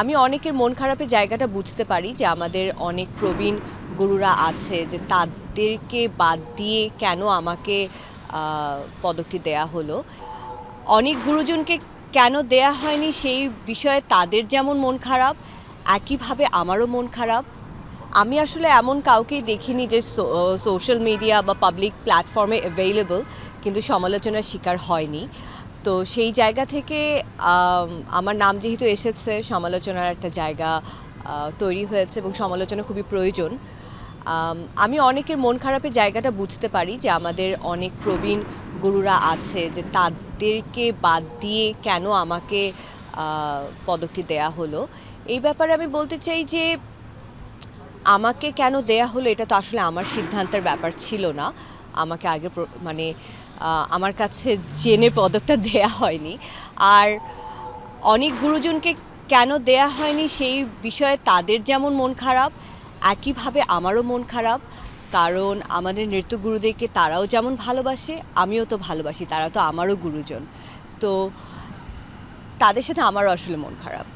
আমি অনেকের মন খারাপের জায়গাটা বুঝতে পারি যে আমাদের অনেক প্রবীণ গুরুরা আছে যে তাদেরকে বাদ দিয়ে কেন আমাকে পদকটি দেয়া হলো। অনেক গুরুজনকে কেন দেয়া হয়নি সেই বিষয়ে তাদের যেমন মন খারাপ, একইভাবে আমারও মন খারাপ। আমি আসলে এমন কাউকেই দেখিনি যে সোশ্যাল মিডিয়া বা পাবলিক প্ল্যাটফর্মে অ্যাভেইলেবল কিন্তু সমালোচনার শিকার হয়নি। তো সেই জায়গা থেকে আম আমার নাম যেহেতু এসেছে, সমালোচনার একটা জায়গা তৈরি হয়েছে এবং সমালোচনা খুবই প্রয়োজন। আমি অনেকের মন খারাপের জায়গাটা বুঝতে পারি যে আমাদের অনেক প্রবীণ গুরুরা আছে যে তাদেরকে বাদ দিয়ে কেন আমাকে পদকটি দেয়া হলো। এই ব্যাপারে আমি বলতে চাই যে আমাকে কেন দেয়া হলো এটা তো আসলে আমার সিদ্ধান্তের ব্যাপার ছিল না। আমাকে আগে মানে আমার কাছে জেনে পদকটা দেয়া হয়নি। আর অনেক গুরুজনকে কেন দেয়া হয়নি সেই বিষয়ে তাদের যেমন মন খারাপ, একইভাবে আমারও মন খারাপ। কারণ আমাদের নৃত্যগুরুদেরকে তারাও যেমন ভালোবাসে, আমিও তো ভালোবাসি। তারা তো আমারও গুরুজন। তো তাদের সাথে আমারও আসলে মন খারাপ।